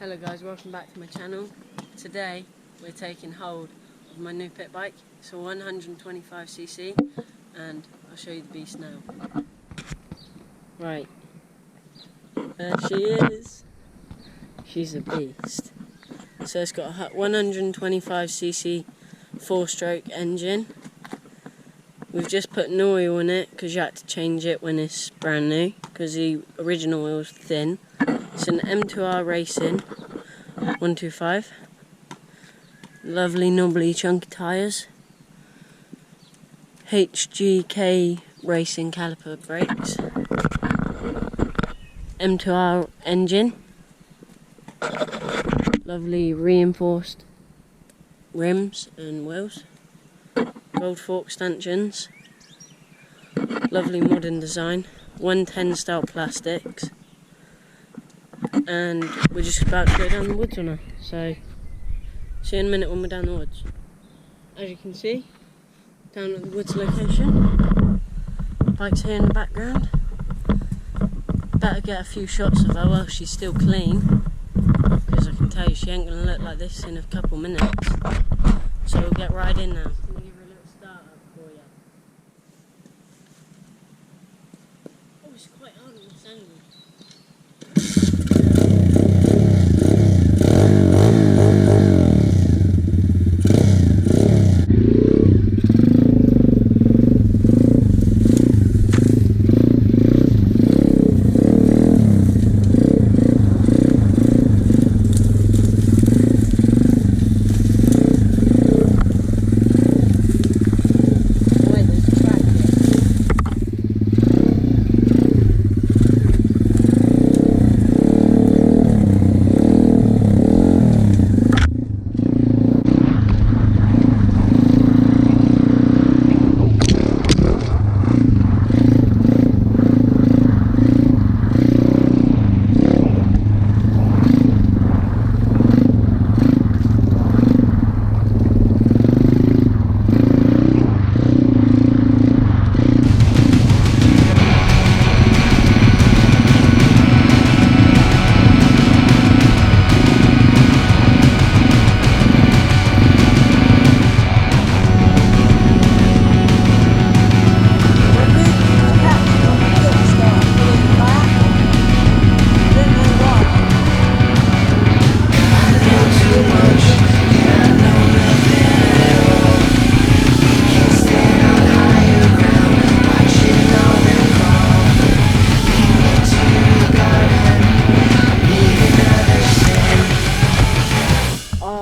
Hello guys, welcome back to my channel. Today we're taking hold of my new pit bike. It's a 125cc and I'll show you the beast now. Right, there she is. She's a beast. So it's got a 125cc 4-stroke engine. We've just put new oil in it because you had to change it when it's brand new because the original oil was thin. It's an M2R Racing 125. Lovely knobbly chunky tyres. HGK Racing caliper brakes. M2R engine. Lovely reinforced rims and wheels. Gold fork stanchions. Lovely modern design. 110 style plastics. And we're just about to go down the woods on her. So, see you in a minute when we're down the woods. As you can see, down at the woods location. Bike's here in the background. Better get a few shots of her while she's still clean. Because I can tell you she ain't going to look like this in a couple minutes. So we'll get right in now. I'm going to give her a little start up for you. Oh, it's quite hard on this angle.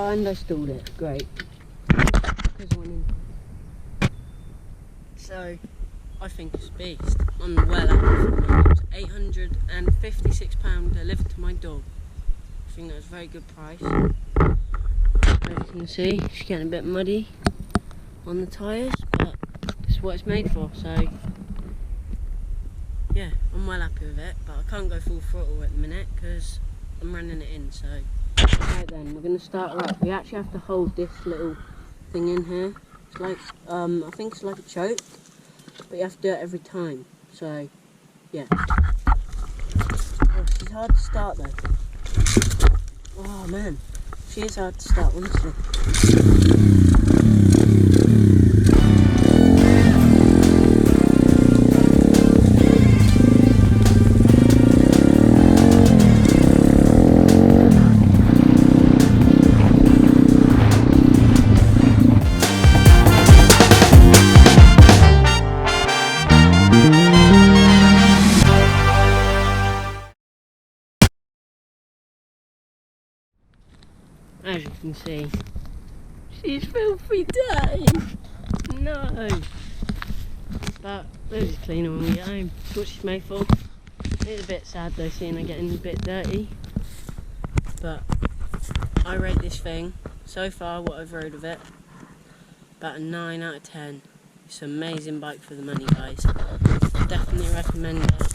And I stalled it, great. So, I think it's a beast. I'm well happy. It was £856 delivered to my dog. I think that was a very good price. As you can see, she's getting a bit muddy on the tyres, but this is what it's made for, so yeah, I'm well happy with it, but I can't go full throttle at the minute because I'm running it in, so. Right then, we're going to start her up. We actually have to hold this little thing in here. It's like, I think it's like a choke, but you have to do it every time. So, yeah. Oh, she's hard to start though. Oh man, she is hard to start, honestly. As you can see, she's filthy dirty. No. But we'll just clean her when we get home. That's what she's made for. It's a bit sad though seeing her getting a bit dirty. But I rate this thing, so far what I've rode of it, about a 9 out of 10. It's an amazing bike for the money, guys. Definitely recommend it.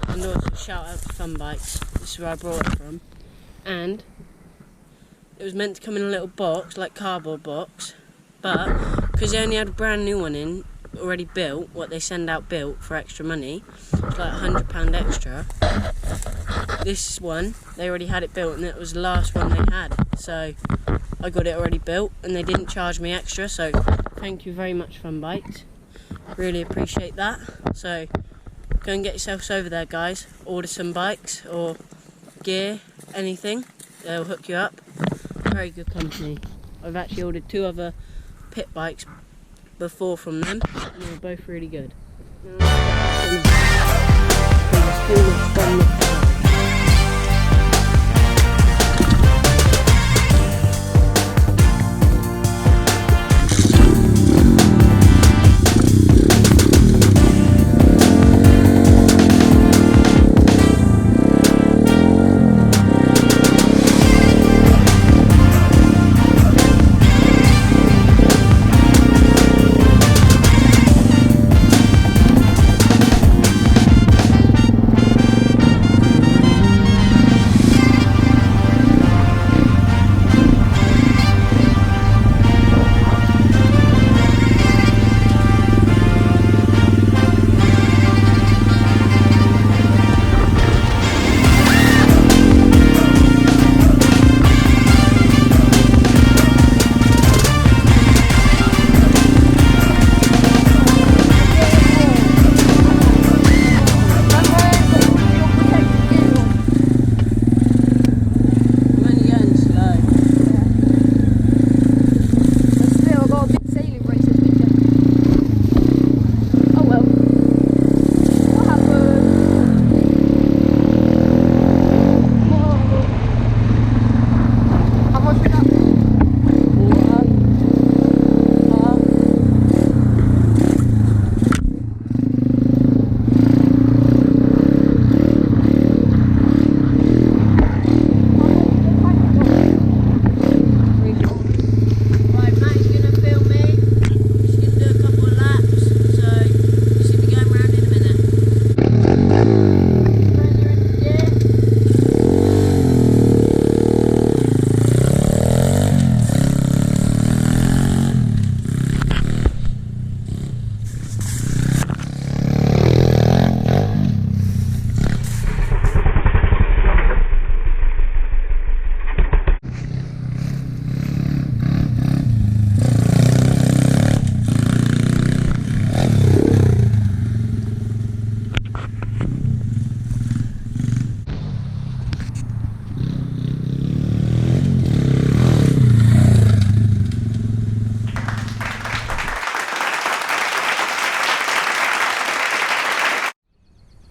And also shout out to Fun Bikes. This is where I brought it from. And it was meant to come in a little box, like cardboard box, but because they only had a brand new one in, already built, what they send out built for extra money, it's like £100 extra. this one, they already had it built and it was the last one they had. So I got it already built and they didn't charge me extra, so thank you very much, Fun Bikes. Really appreciate that. So go and get yourselves over there, guys. Order some bikes or gear, anything. They'll hook you up. Very good company. I've actually ordered 2 other pit bikes before from them and they were both really good.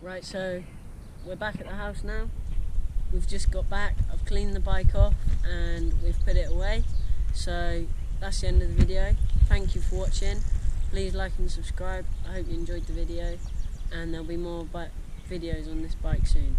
Right, so we're back at the house now. We've just got back. I've cleaned the bike off and we've put it away. So that's the end of the video. Thank you for watching. Please like and subscribe. I hope you enjoyed the video and there'll be more videos on this bike soon.